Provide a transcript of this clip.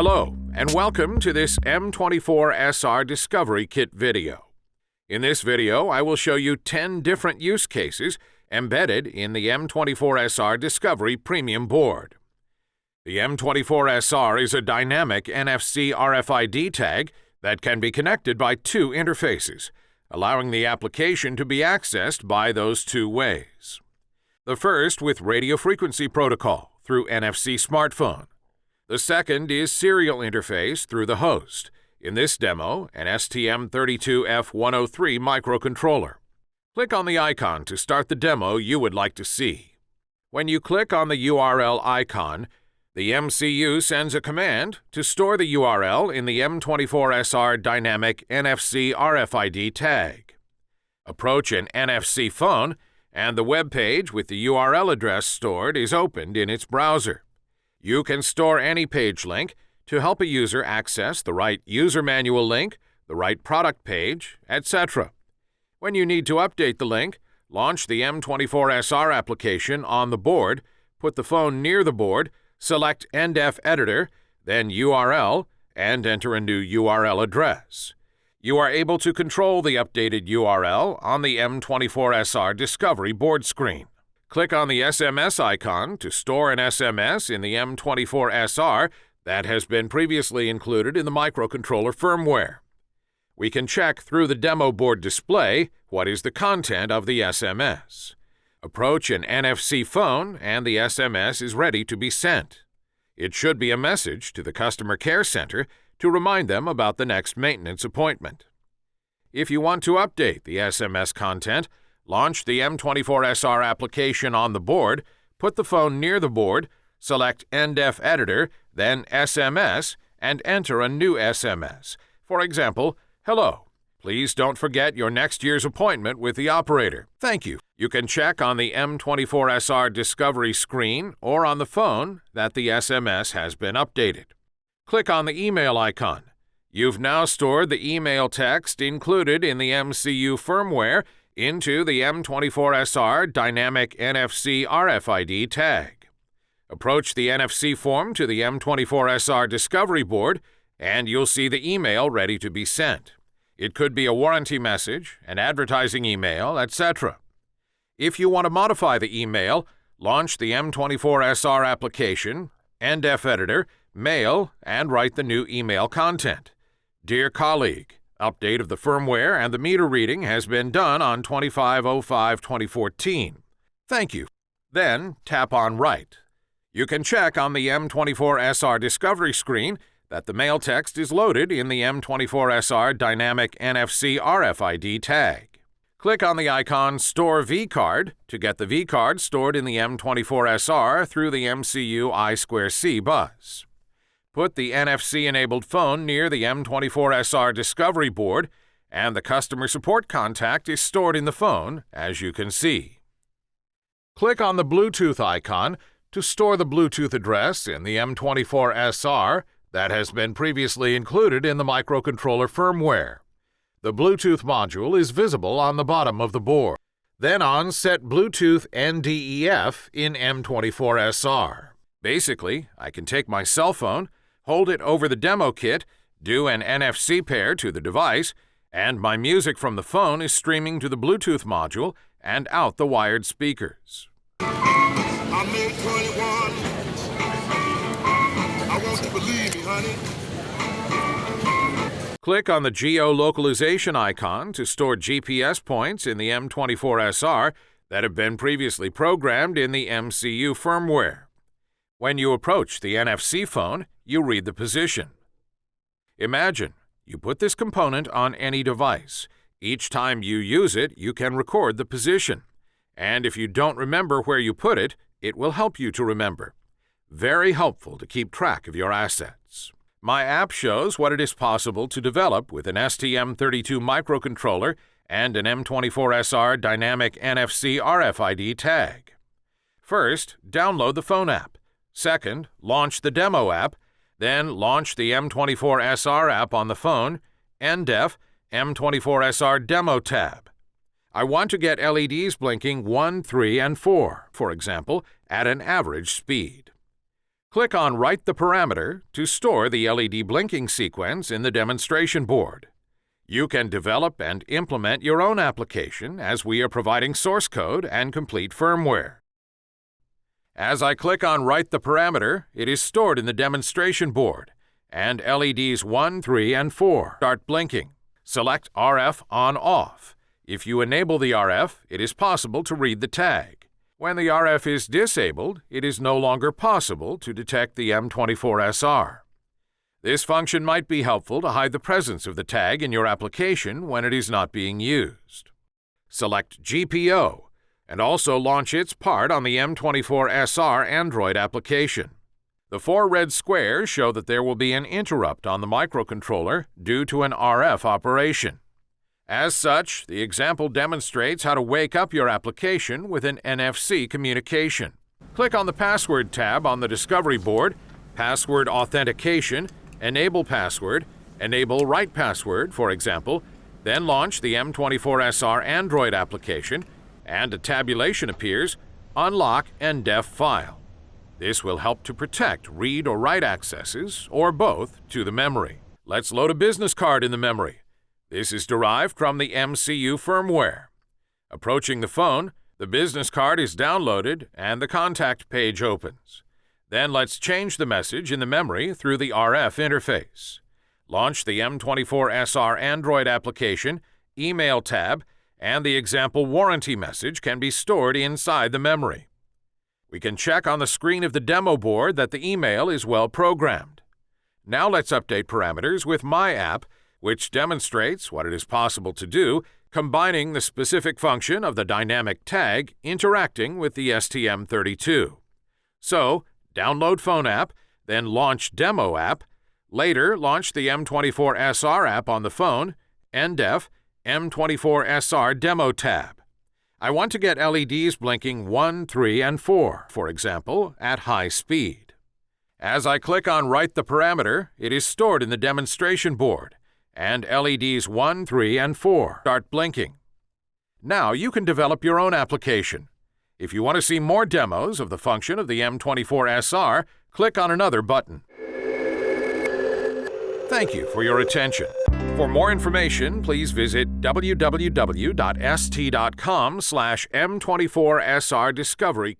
Hello, and welcome to this M24SR Discovery Kit video. In this video, I will show you 10 different use cases embedded in the M24SR Discovery Premium board. The M24SR is a dynamic NFC RFID tag that can be connected by two interfaces, allowing the application to be accessed by those two ways. The first with radio frequency protocol through NFC smartphone. The second is serial interface through the host, in this demo, an STM32F103 microcontroller. Click on the icon to start the demo you would like to see. When you click on the URL icon, the MCU sends a command to store the URL in the M24SR Dynamic NFC RFID tag. Approach an NFC phone, and the web page with the URL address stored is opened in its browser. You can store any page link to help a user access the right user manual link, the right product page, etc. When you need to update the link, launch the M24SR application on the board, put the phone near the board, select NDEF Editor, then URL, and enter a new URL address. You are able to control the updated URL on the M24SR Discovery board screen. Click on the SMS icon to store an SMS in the M24SR that has been previously included in the microcontroller firmware. We can check through the demo board display what is the content of the SMS. Approach an NFC phone and the SMS is ready to be sent. It should be a message to the customer care center to remind them about the next maintenance appointment. If you want to update the SMS content, launch the M24SR application on the board, put the phone near the board, select NDEF Editor, then SMS, and enter a new SMS. For example, "Hello. Please don't forget your next year's appointment with the operator. Thank you." You can check on the M24SR Discovery screen or on the phone that the SMS has been updated. Click on the email icon. You've now stored the email text included in the MCU firmware into the M24SR Dynamic NFC RFID tag. Approach the NFC form to the M24SR Discovery board, and you'll see the email ready to be sent. It could be a warranty message, an advertising email, etc. If you want to modify the email, launch the M24SR application, NDEF Editor, Mail, and write the new email content. "Dear colleague, update of the firmware and the meter reading has been done on 25/05/2014. Thank you." Then tap on Write. You can check on the M24SR Discovery screen that the mail text is loaded in the M24SR Dynamic NFC RFID tag. Click on the icon Store vCard to get the vCard stored in the M24SR through the MCU I2C bus. Put the NFC-enabled phone near the M24SR Discovery board, and the customer support contact is stored in the phone, as you can see. Click on the Bluetooth icon to store the Bluetooth address in the M24SR that has been previously included in the microcontroller firmware. The Bluetooth module is visible on the bottom of the board. Then on Set Bluetooth NDEF in M24SR. Basically, I can take my cell phone, hold it over the demo kit, do an NFC pair to the device, and my music from the phone is streaming to the Bluetooth module and out the wired speakers. I made 21. I want you to believe me, honey. Click on the geolocalization icon to store GPS points in the M24SR that have been previously programmed in the MCU firmware. When you approach the NFC phone, you read the position. Imagine you put this component on any device. Each time you use it, you can record the position. And if you don't remember where you put it, it will help you to remember. Very helpful to keep track of your assets. My app shows what it is possible to develop with an STM32 microcontroller and an M24SR Dynamic NFC RFID tag. First, download the phone app. Second, launch the demo app. Then launch the M24SR app on the phone, NDEF, M24SR Demo tab. I want to get LEDs blinking 1, 3, and 4, for example, at an average speed. Click on Write the Parameter to store the LED blinking sequence in the demonstration board. You can develop and implement your own application as we are providing source code and complete firmware. As I click on Write the Parameter, it is stored in the demonstration board, and LEDs 1, 3, and 4 start blinking. Select RF On/Off. If you enable the RF, it is possible to read the tag. When the RF is disabled, it is no longer possible to detect the M24SR. This function might be helpful to hide the presence of the tag in your application when it is not being used. Select GPO, and also launch its part on the M24SR Android application. The 4 red squares show that there will be an interrupt on the microcontroller due to an RF operation. As such, the example demonstrates how to wake up your application with an NFC communication. Click on the Password tab on the Discovery board, Password Authentication, Enable Password, Enable Write Password, for example, then launch the M24SR Android application, and a tabulation appears, Unlock NDEF File. This will help to protect read or write accesses, or both, to the memory. Let's load a business card in the memory. This is derived from the MCU firmware. Approaching the phone, the business card is downloaded and the contact page opens. Then let's change the message in the memory through the RF interface. Launch the M24SR Android application, Email tab, and the example warranty message can be stored inside the memory. We can check on the screen of the demo board that the email is well programmed. Now let's update parameters with My App, which demonstrates what it is possible to do, combining the specific function of the dynamic tag interacting with the STM32. So, download Phone App, then launch Demo App, later launch the M24SR app on the phone, NDEF, M24SR Demo tab. I want to get LEDs blinking 1, 3, and 4, for example, at high speed. As I click on Write the Parameter, it is stored in the demonstration board, and LEDs 1, 3, and 4 start blinking. Now you can develop your own application. If you want to see more demos of the function of the M24SR, click on another button. Thank you for your attention. For more information, please visit www.st.com/M24SR Discovery.